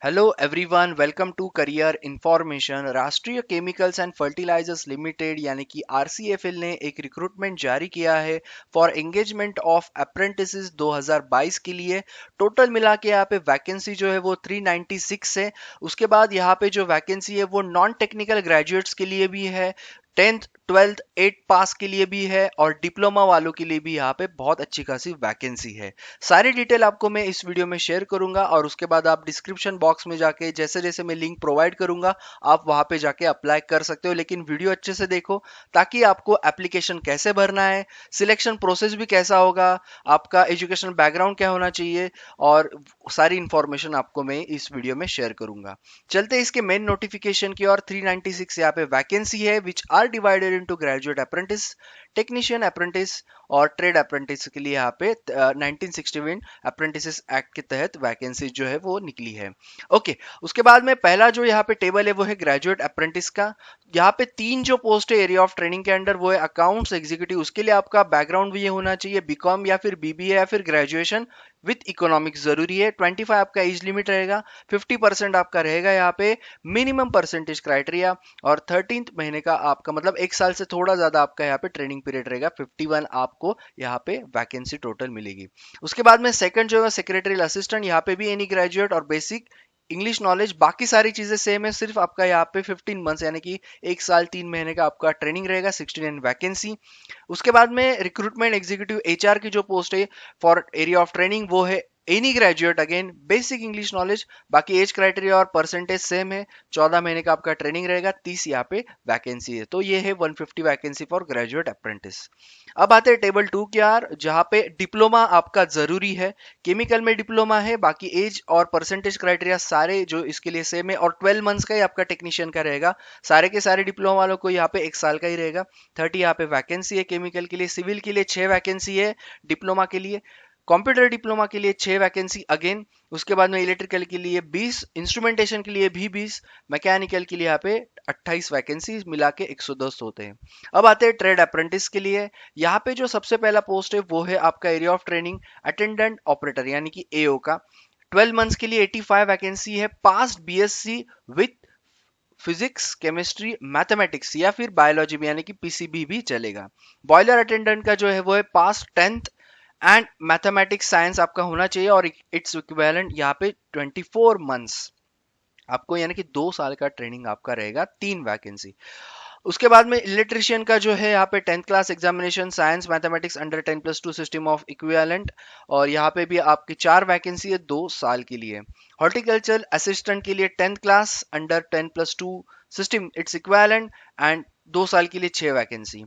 Hello everyone, welcome to career information. Rashtriya Chemicals and Fertilizers Limited यानी कि RCFL ने एक रिक्रूटमेंट जारी किया है फॉर एंगेजमेंट ऑफ अप्रेंटिसेस 2022 के लिए। टोटल मिला के यहाँ पे वैकेंसी जो है वो 396 है। उसके बाद यहाँ पे जो वैकेंसी है वो नॉन टेक्निकल ग्रेजुएट्स के लिए भी है, 10th 12th 8 पास के लिए भी है और डिप्लोमा वालों के लिए भी यहाँ पे बहुत अच्छी खासी वैकेंसी है। सारी डिटेल आपको मैं इस वीडियो में शेयर करूंगा और उसके बाद आप डिस्क्रिप्शन बॉक्स में जाके जैसे जैसे मैं लिंक प्रोवाइड करूंगा आप वहां पे जाके अप्लाई कर सकते हो। लेकिन वीडियो अच्छे से देखो ताकि आपको एप्लीकेशन कैसे भरना है, सिलेक्शन प्रोसेस भी कैसा होगा, आपका एजुकेशन बैकग्राउंड क्या होना चाहिए और सारी इंफॉर्मेशन आपको मैं इस वीडियो में शेयर करूंगा। चलते इसके मेन नोटिफिकेशन की और 396 यहाँ पे वैकेंसी है which are divided into graduate apprentice, technician apprentice और ट्रेड अप्रेंटिस के लिए यहाँ पे 1961 अप्रेंटिसेस एक्ट के तहत वैकेंसी जो है वो निकली है। ओके, उसके बाद में पहला जो यहाँ पे टेबल है वो है ग्रेजुएट अप्रेंटिस का। यहाँ पे तीन जो पोस्ट है एरिया ऑफ ट्रेनिंग के अंडर वो है अकाउंट्स एग्जीक्यूटिव। उसके लिए आपका बैकग्राउंड भी ये होना चाहिए बीकॉम या फिर बीबीए या फिर ग्रेजुएशन विथ इकोनॉमिक्स जरूरी है। 25 आपका एज लिमिट रहेगा, 50% आपका रहेगा यहाँ पे मिनिमम परसेंटेज क्राइटेरिया और 13th महीने का आपका मतलब एक साल से थोड़ा ज्यादा आपका यहाँ पे ट्रेनिंग पीरियड रहेगा। 51 आपको यहाँ पे वैकेंसी टोटल मिलेगी। उसके बाद में सेकंड जो है सेक्रेटरियल असिस्टेंट, यहाँ पे भी एनी ग्रेजुएट और बेसिक इंग्लिश नॉलेज, बाकी सारी चीजें सेम है, सिर्फ आपका यहाँ पे 15 मंथ्स यानी कि एक साल 3 महीने का आपका ट्रेनिंग रहेगा। 69 वैकेंसी। उसके बाद में रिक्रूटमेंट एग्जीक्यूटिव एचआर की जो पोस्ट है फॉर एरिया ऑफ ट्रेनिंग वो है any graduate, again basic English knowledge, बाकी एज क्राइटेरिया और परसेंटेज सेम है। 14 महीने का आपका ट्रेनिंग रहेगा। 30 यहाँ पे वैकेंसी है। तो ये है 150 वैकेंसी फॉर ग्रेजुएट अप्रेंटिस। अब आते हैं टेबल 2 की यार, जहाँ पे डिप्लोमा आपका जरूरी है। केमिकल में डिप्लोमा है, बाकी एज और परसेंटेज क्राइटेरिया सारे जो इसके लिए सेम है और 12 मंथ्स का ही आपका टेक्नीशियन का रहेगा। सारे के सारे डिप्लोमा वालों को यहाँ पे एक साल का ही रहेगा। 30 यहाँ पे वैकेंसी है केमिकल के लिए। सिविल के लिए 6 वैकेंसी है डिप्लोमा के लिए। कंप्यूटर डिप्लोमा के लिए 6 वैकेंसी अगेन। उसके बाद में इलेक्ट्रिकल के लिए 20, इंस्ट्रूमेंटेशन के लिए भी 20, मैकेनिकल के लिए यहाँ पे 28 वैकेंसी मिला के 110 होते हैं। अब आते हैं ट्रेड अप्रेंटिस के लिए। यहाँ पे जो सबसे पहला पोस्ट है वो है आपका area of training attendant operator यानी कि एओ का। 12 मंथ्स के लिए 85 वैकेंसी है। Past BSc with physics, chemistry, mathematics या फिर बायोलॉजी में यानी कि पीसीबी भी चलेगा। बॉयलर अटेंडेंट का जो है वो है पास 10th एंड मैथमेटिक्स साइंस आपका होना चाहिए और इट्स इक्विवेलेंट यहाँ पे 24 मंथ्स आपको यानी कि 2 साल का ट्रेनिंग आपका रहेगा। 3 वैकेंसी। उसके बाद में इलेक्ट्रिशियन का जो है यहाँ पे 10th class examination science mathematics under 10+2 system of equivalent और यहाँ पे भी आपकी 4 वैकेंसी है 2 साल के लिए। हॉर्टिकल्चर असिस्टेंट के लिए 10th class under 10+2 system its equivalent and 2 साल के लिए 6 vacancy.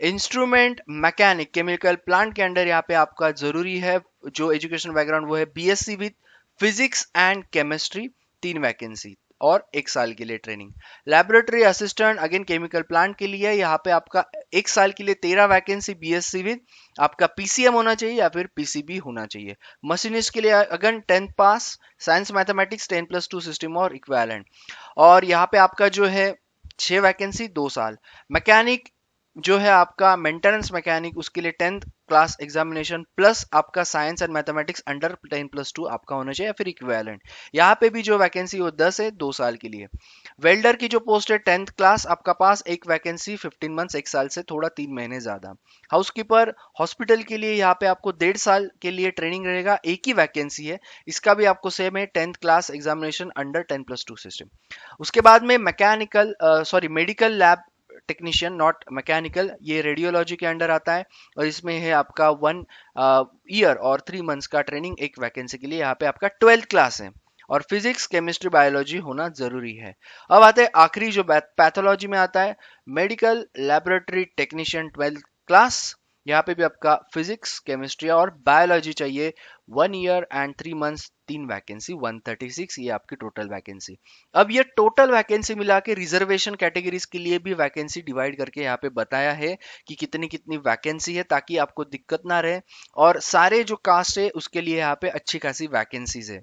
Instrument mechanic chemical plant के अंडर यहाँ पे आपका जरूरी है जो एजुकेशन बैकग्राउंड वो है BSc with physics and chemistry. 3 vacancy और एक साल के लिए training. Laboratory assistant again chemical plant के लिए यहाँ पे आपका एक साल के लिए 13 वैकेंसी बीएससी विद आपका पीसीएम होना चाहिए या फिर पीसीबी होना चाहिए। मशीनिस्ट के लिए अगेन 10th पास साइंस मैथमेटिक्स 10+2 सिस्टम और इक्विवेलेंट और यहाँ पे आपका जो है 6 वैकेंसी 2 साल। मैकेनिक जो है आपका मेंटेनेंस मैकेनिक उसके लिए 10th क्लास एग्जामिनेशन प्लस आपका साइंस एंड मैथमेटिक्स अंडर 10+2 आपका होना चाहिए फिर इक्विवेलेंट। यहाँ पे भी जो वैकेंसी वो 10 है 2 साल के लिए। वेल्डर की जो पोस्ट है 10th क्लास आपका पास एक वैकेंसी 15 मंथ्स एक साल से थोड़ा 3 महीने ज्यादा। हाउसकीपर हॉस्पिटल के लिए यहाँ पे आपको 1.5 साल के लिए ट्रेनिंग रहेगा, एक ही वैकेंसी है। इसका भी आपको सेम है 10th class examination under 10+2 system. उसके बाद में mechanical sorry medical lab technician not mechanical, ये रेडियोलॉजी के अंडर आता है और इसमें है आपका 1 ईयर और 3 मंथ्स का ट्रेनिंग एक वैकेंसी के लिए। यहाँ पे आपका 12th क्लास है और फिजिक्स केमिस्ट्री बायोलॉजी होना जरूरी है। अब आते हैं आखिरी जो पैथोलॉजी में आता है medical laboratory technician 12th class. यहाँ पे भी आपका फिजिक्स केमिस्ट्री और बायोलॉजी चाहिए। 1 ईयर एंड 3 मंथ्स 3 वैकेंसी 136 ये आपकी टोटल वैकेंसी। अब ये टोटल वैकेंसी मिला के रिजर्वेशन कैटेगरीज के लिए भी वैकेंसी डिवाइड करके यहाँ पे बताया है कि कितनी कितनी वैकेंसी है ताकि आपको दिक्कत ना रहे और सारे जो कास्ट है उसके लिए यहाँ पे अच्छी खासी वैकेंसीज है।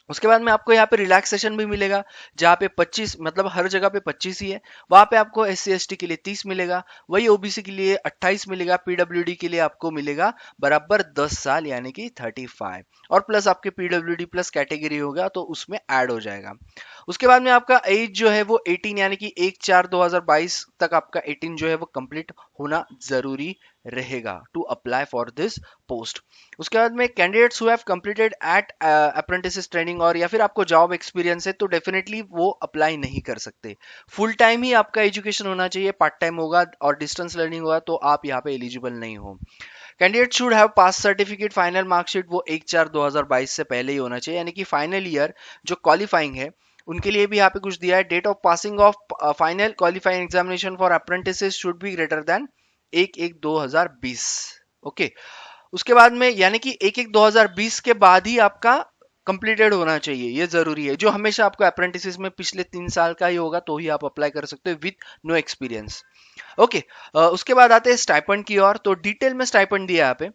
उसके बाद में आपको यहाँ पे रिलैक्सेशन भी मिलेगा, जहाँ पे 25 मतलब हर जगह पे 25 ही है, वहां पे आपको SC ST के लिए 30 मिलेगा, वही OBC के लिए 28 मिलेगा, PWD के लिए आपको मिलेगा बराबर 10 साल यानी कि 35, और प्लस आपके PWD प्लस कैटेगरी होगा तो उसमें ऐड हो जाएगा। उसके बाद में आपका एज जो है वो 18 यानी कि 1/4/2022 तक आपका 18 जो है वो कंप्लीट होना जरूरी रहेगा to apply for this post. उसके बाद में candidates who have completed at apprentice training और या फिर आपको जॉब एक्सपीरियंस है तो डेफिनेटली वो अप्लाई नहीं कर सकते। फुल टाइम ही आपका एजुकेशन होना चाहिए, पार्ट टाइम होगा और डिस्टेंस लर्निंग होगा तो आप यहाँ पे एलिजिबल नहीं हो। Candidate should have pass certificate final marksheet वो 1/4/2022 से पहले ही होना चाहिए, यानी कि फाइनल ईयर जो क्वालिफाइंग है उनके लिए भी यहाँ पे कुछ दिया है। Date of passing of final qualifying examination for apprentice should be greater than 1/1/2020। Okay, उसके बाद में यानी कि 1/1/2020 के बाद ही आपका कंप्लीटेड होना चाहिए, ये जरूरी है। जो हमेशा आपको अप्रेंटिस में पिछले 3 साल का ही होगा तो ही आप अप्लाई कर सकते हो विद नो एक्सपीरियंस। ओके, उसके बाद आते हैं स्टाइपेंड की ओर। तो डिटेल में स्टाइपेंड दिया है यहाँ पे।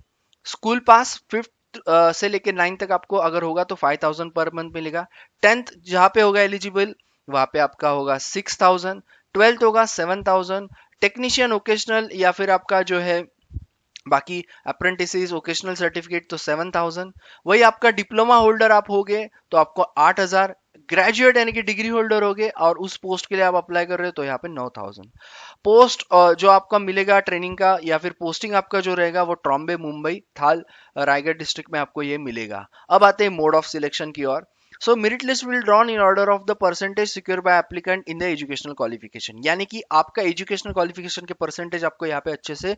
स्कूल पास 5th से लेके 9th तक आपको अगर होगा तो 5,000 पर मंथ मिलेगा। 10th जहां पे होगा एलिजिबल वहां पे आपका होगा 6,000। 12th होगा 7,000। टेक्नीशियन ओकेशनल या फिर आपका जो है बाकी अप्रेंटिस वोकेशनल सर्टिफिकेट तो 7,000। वही आपका डिप्लोमा होल्डर आप होगे तो आपको 8,000। ग्रेजुएट यानी कि डिग्री होल्डर होगे और उस पोस्ट के लिए आप अप्लाई कर रहे हो तो यहाँ पे 9,000। पोस्ट जो आपका मिलेगा ट्रेनिंग का या फिर पोस्टिंग आपका जो रहेगा वो ट्रॉम्बे मुंबई थाल रायगढ़ डिस्ट्रिक्ट में आपको ये मिलेगा। अब आते हैं मोड ऑफ सिलेक्शन की ओर। So merit list will drawn in order of the percentage secure by applicant in the educational qualification, यानी कि आपका एजुकेशनल क्वालिफिकेशन के परसेंटेज आपको यहाँ पे अच्छे से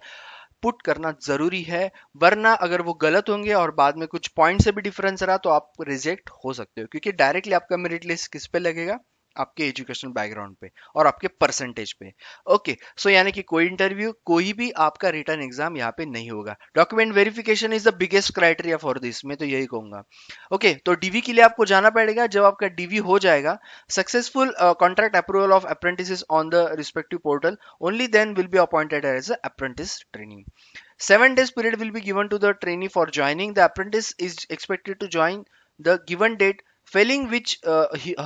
पुट करना जरूरी है, वरना अगर वो गलत होंगे और बाद में कुछ पॉइंट से भी डिफरेंस रहा तो आप रिजेक्ट हो सकते हो, क्योंकि डायरेक्टली आपका मेरिट लिस्ट किस पे लगेगा, आपके एजुकेशनल बैकग्राउंड पे और आपके परसेंटेज पे। ओके, सो यानी कि कोई इंटरव्यू कोई भी आपका रिटर्न एग्जाम यहाँ पे नहीं होगा। Document verification is the biggest criteria for this, मैं तो यही कहूंगा। ओके, तो डीवी के लिए आपको जाना पड़ेगा। जब आपका डीवी हो जाएगा, successful contract approval of apprentice on the respective portal, only then will be appointed as apprentice training. 7 days period will be given to the trainee for joining. The apprentice is expected to join the given date, failing which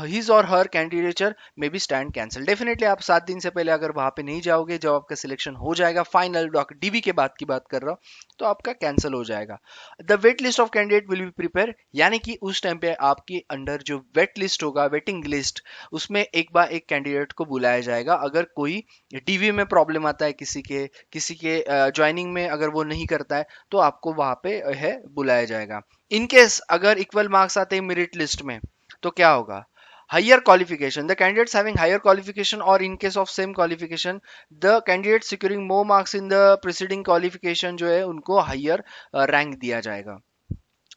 his or her candidature may be stand cancel। Definitely आप 7 दिन से पहले अगर वहां पे नहीं जाओगे, जब आपका सिलेक्शन हो जाएगा फाइनल डीबी के बाद की बात कर रहा हूं, तो आपका कैंसिल हो जाएगा। The wait list of candidate will be prepare, यानी कि उस टाइम पे आपके अंडर जो वेट लिस्ट होगा, वेटिंग लिस्ट, उसमें एक बार एक कैंडिडेट को बुलाया जाएगा। अगर कोई डीवी में प्रॉब्लम आता है, किसी के ज्वाइनिंग में अगर वो नहीं करता है तो आपको वहां पे है बुलाया जाएगा। इन केस अगर इक्वल मार्क्स आते हैं मेरिट लिस्ट में तो क्या होगा, higher qualification, the candidates having higher qualification और in case of same qualification the candidate securing more marks in the preceding qualification जो है उनको हायर रैंक दिया जाएगा।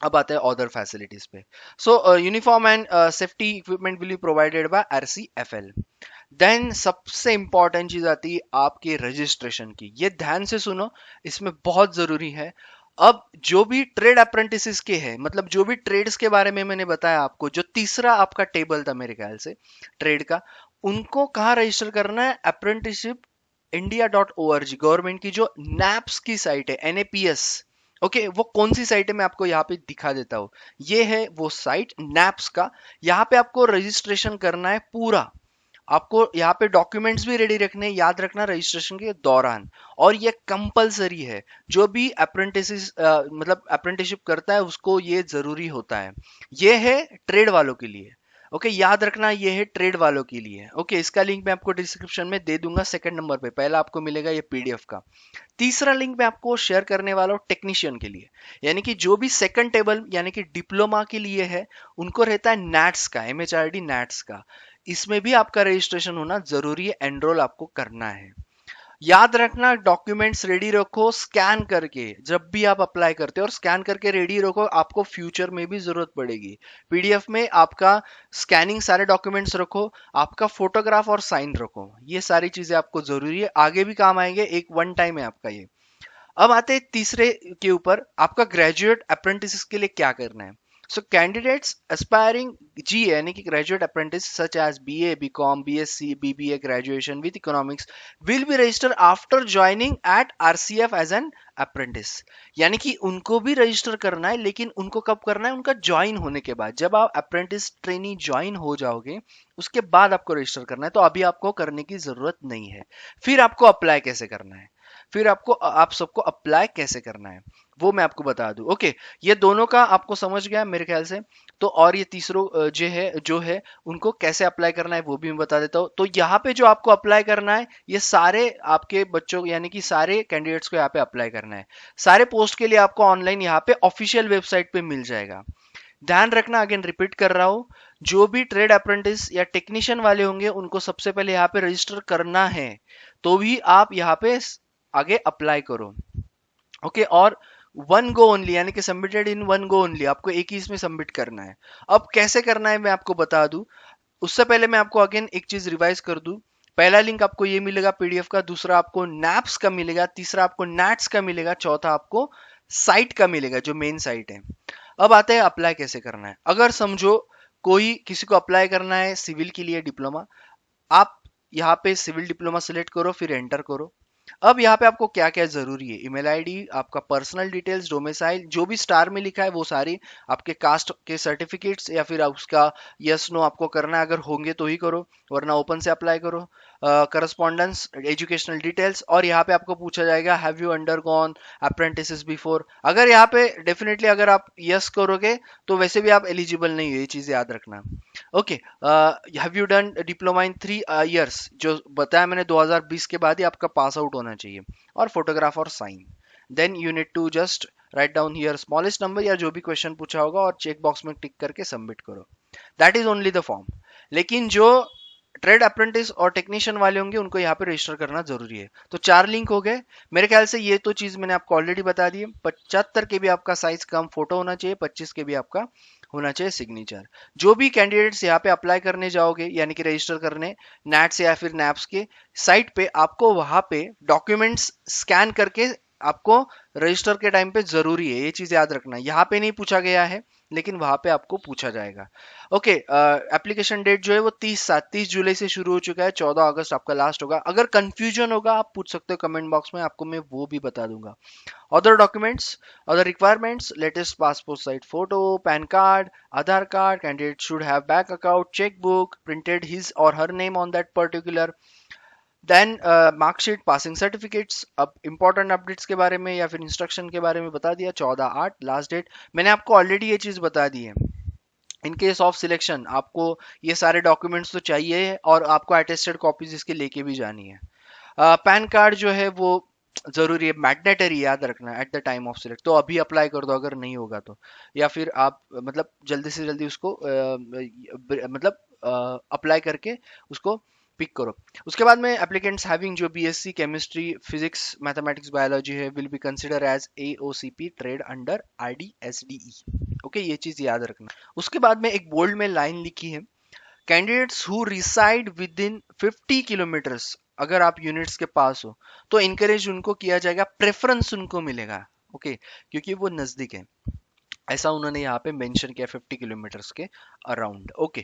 अब आते हैं अदर फैसिलिटीज पे। So uniform and safety equipment will be provided by RCFL। Then सबसे इंपॉर्टेंट चीज आती है आपके रजिस्ट्रेशन की, ये ध्यान से सुनो, इसमें बहुत जरूरी है। अब जो भी ट्रेड अप्रेंटिस के हैं, मतलब जो भी ट्रेड्स के बारे में मैंने बताया आपको, जो तीसरा आपका टेबल था मेरे ख्याल से ट्रेड का, उनको कहाँ रजिस्टर करना है, अप्रेंटिसशिप India.org, गवर्नमेंट की जो नैप्स की साइट है, NAPS। ओके, वो कौन सी साइट है मैं आपको यहाँ पे दिखा देता हूँ। ये है वो साइट नैप्स का। यहाँ पे आपको रजिस्ट्रेशन करना है पूरा। आपको यहाँ पे डॉक्यूमेंट्स भी रेडी रखने, याद रखना रजिस्ट्रेशन के दौरान। और ये कंपलसरी है, जो भी अप्रेंटिस मतलब अप्रेंटिसशिप करता है उसको ये जरूरी होता है। ये है ट्रेड वालों के लिए। ओके, याद रखना ये है ट्रेड वालों के लिए। ओके, इसका लिंक मैं आपको डिस्क्रिप्शन में दे दूंगा। सेकंड नंबर पे पहला आपको मिलेगा ये PDF का। तीसरा लिंक मैं आपको शेयर करने वाला हूँ टेक्नीशियन के लिए, यानी कि जो भी सेकंड टेबल यानी कि डिप्लोमा के लिए है, उनको रहता है नैट्स का, MHRD नैट्स का। इसमें भी आपका रजिस्ट्रेशन होना जरूरी है, एनरोल आपको करना है। याद रखना डॉक्यूमेंट्स रेडी रखो स्कैन करके, जब भी आप अप्लाई करते हो और स्कैन करके रेडी रखो, आपको फ्यूचर में भी जरूरत पड़ेगी। PDF में आपका स्कैनिंग सारे डॉक्यूमेंट्स रखो, आपका फोटोग्राफ और साइन रखो, ये सारी चीजें आपको जरूरी है, आगे भी काम आएंगे, एक वन टाइम है आपका ये। अब आते हैं तीसरे के ऊपर, आपका ग्रेजुएट अप्रेंटिस के लिए क्या करना है। So candidates aspiring GA यानी कि graduate apprentice such as BA, BCom, BSc, BBA graduation with economics will be registered after joining at RCF as an apprentice. यानी कि उनको भी रजिस्टर करना है, लेकिन उनको कब करना है? उनका ज्वाइन होने के बाद, जब आप अप्रेंटिस ट्रेनी ज्वाइन हो जाओगे उसके बाद आपको रजिस्टर करना है। तो अभी आपको करने की जरूरत नहीं है। फिर आपको अप्लाई कैसे करना है, फिर आपको आप सबको अप्लाई कैसे करना है वो मैं आपको बता दूं। ओके, ये दोनों का आपको समझ गया मेरे ख्याल से। तो और ये तीसरो जो है उनको कैसे अप्लाई करना है वो भी मैं बता देता हूँ। तो यहाँ पे जो आपको अप्लाई करना है, ये सारे आपके बच्चों यानी कि सारे कैंडिडेट्स को यहाँ पे अप्लाई करना है। सारे पोस्ट के लिए आपको ऑनलाइन यहाँ पे ऑफिशियल वेबसाइट पे मिल जाएगा। ध्यान रखना, अगेन रिपीट कर रहा हूं, जो भी ट्रेड अप्रेंटिस या टेक्नीशियन वाले होंगे उनको सबसे पहले यहाँ पे रजिस्टर करना है, तो भी आप यहाँ पे आगे अप्लाई करो। ओके, और वन गो ओनली यानी कि submitted in one go only, आपको एक ही इसमें सबमिट करना है। अब कैसे करना है मैं आपको बता दूं, उससे पहले मैं आपको अगेन एक चीज रिवाइज कर दूं। पहला लिंक आपको ये मिलेगा पीडीएफ का, दूसरा आपको नैप्स का मिलेगा, तीसरा आपको नैट्स का मिलेगा, चौथा आपको साइट का मिलेगा जो मेन साइट है। अब आते हैं अप्लाई कैसे करना है। अगर समझो कोई किसी को अप्लाई करना है सिविल के लिए डिप्लोमा, आप यहाँ पे सिविल डिप्लोमा सिलेक्ट करो, फिर एंटर करो। अब यहाँ पे आपको क्या क्या जरूरी है, ईमेल आईडी, आपका पर्सनल डिटेल्स, डोमिसाइल, जो भी स्टार में लिखा है वो सारी, आपके कास्ट के सर्टिफिकेट्स या फिर उसका यस नो आपको करना है, अगर होंगे तो ही करो वरना ओपन से अप्लाई करो। करस्पॉन्डेंस, एजुकेशनल डिटेल्स, और यहाँ पे आपको पूछा जाएगा have you undergone apprentices before. अगर यहाँ पे डेफिनेटली अगर आप यस करोगे तो वैसे भी आप एलिजिबल नहीं हो, ये चीज याद रखना। Okay, have you done diploma in 3 years, जो बताया मैंने 2020 के बाद ही आपका पास आउट होना चाहिए, और फोटोग्राफ और sign. Then you need to just write down here smallest number, या जो भी क्वेश्चन पूछा होगा और चेक बॉक्स में टिक करके सबमिट करो। That is only the form. लेकिन जो ट्रेड अप्रेंटिस और टेक्नीशियन वाले होंगे उनको यहाँ पे रजिस्टर करना जरूरी है। तो 4 लिंक हो गए मेरे ख्याल से। ये तो चीज मैंने आपको ऑलरेडी बता दी है। 75 के भी आपका साइज कम फोटो होना चाहिए, 25 के भी आपका होना चाहिए सिग्नेचर। जो भी कैंडिडेट्स यहाँ पे अप्लाई करने जाओगे यानी कि रजिस्टर करने नैट्स या फिर नैप्स के साइट पे, आपको वहां पे डॉक्यूमेंट्स स्कैन करके आपको रजिस्टर के टाइम पे जरूरी है, ये चीज याद रखना। यहाँ पे नहीं पूछा गया है लेकिन वहां पे आपको पूछा जाएगा। ओके, एप्लीकेशन डेट जो है वो 30 जुलाई से शुरू हो चुका है, 14 अगस्त आपका लास्ट होगा। अगर कंफ्यूजन होगा आप पूछ सकते हो कमेंट बॉक्स में, आपको मैं वो भी बता दूंगा। Other documents, other requirements, latest passport size photo, PAN card, Aadhaar card, candidate should have bank account, cheque book, printed his और her name on that particular, then marksheet, passing certificates. अब important updates के बारे में या फिर instruction के बारे में बता दिया, 14/8 लास्ट डेट। मैंने आपको ऑलरेडी ये चीज बता दी है। इन केस ऑफ सिलेक्शन आपको ये सारे डॉक्यूमेंट्स तो चाहिए है, और आपको अटेस्टेड कॉपीज इसके लेके भी जानी है। पैन कार्ड जो है वो जरूरी है, मैग्नेटरी, याद रखना at the time of select. तो अभी अप्लाई कर दो अगर नहीं होगा तो, या फिर आप मतलब जल्दी से जल्दी उसको मतलब अप्लाई करके उसको पिक करो। उसके बाद में एप्लीकेंट्स हैविंग जो BSc chemistry, physics, mathematics, biology है will be consider as AOCP trade under IDSDE. Okay, ये चीज याद रखना। उसके बाद में एक बोल्ड में लाइन लिखी है, candidates who reside within 50 kilometres, अगर आप यूनिट्स के पास हो तो इनकरेज उनको किया जाएगा, प्रेफरेंस उनको मिलेगा। ओके, क्योंकि वो नजदीक है, ऐसा उन्होंने यहाँ पे मेंशन किया 50 किलोमीटर्स के अराउंड। ओके,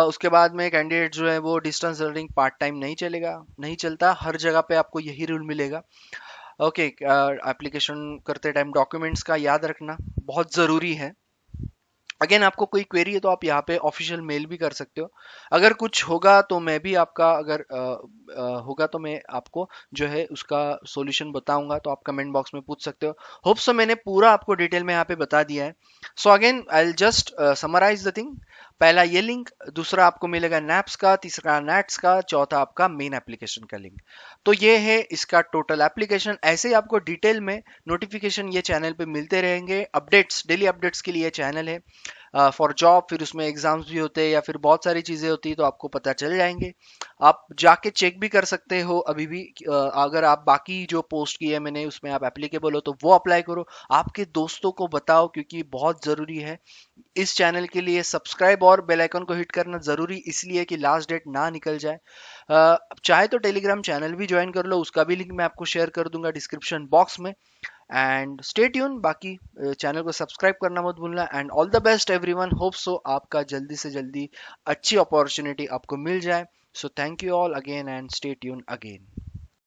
उसके बाद में कैंडिडेट जो है वो डिस्टेंस लर्निंग पार्ट टाइम नहीं चलेगा, नहीं चलता, हर जगह पे आपको यही रूल मिलेगा। ओके, एप्लीकेशन करते टाइम डॉक्यूमेंट्स का याद रखना बहुत ज़रूरी है। अगेन आपको कोई क्वेरी है तो आप यहाँ पे ऑफिशियल मेल भी कर सकते हो। अगर कुछ होगा तो मैं भी आपका, अगर होगा तो मैं आपको जो है उसका सॉल्यूशन बताऊंगा, तो आप कमेंट बॉक्स में पूछ सकते हो। होप सो मैंने पूरा आपको डिटेल में यहाँ पे बता दिया है। So again I will just summarise the thing. पहला ये लिंक, दूसरा आपको मिलेगा नैप्स का, तीसरा नैट्स का, चौथा आपका मेन एप्लीकेशन का लिंक। तो ये है इसका टोटल एप्लीकेशन। ऐसे ही आपको डिटेल में नोटिफिकेशन ये चैनल पे मिलते रहेंगे, अपडेट्स, डेली अपडेट्स के लिए चैनल है फॉर जॉब, फिर उसमें एग्जाम्स भी होते हैं या फिर बहुत सारी चीज़ें होती है, तो आपको पता चल जाएंगे। आप जाके चेक भी कर सकते हो अभी भी, अगर आप बाकी जो पोस्ट की है मैंने उसमें आप एप्लीकेबल हो तो वो अप्लाई करो, आपके दोस्तों को बताओ, क्योंकि बहुत ज़रूरी है। इस चैनल के लिए सब्सक्राइब और बेल आइकन को हिट करना ज़रूरी इसलिए कि लास्ट डेट ना निकल जाए। चाहे तो टेलीग्राम चैनल भी ज्वाइन कर लो, उसका भी लिंक मैं आपको शेयर कर दूंगा डिस्क्रिप्शन बॉक्स में। एंड स्टे ट्यून, बाकी चैनल को सब्सक्राइब करना मत भूलना। And all the best everyone, hope so आपका जल्दी से जल्दी अच्छी अपॉर्चुनिटी आपको मिल जाए। So thank you all again and stay tune again.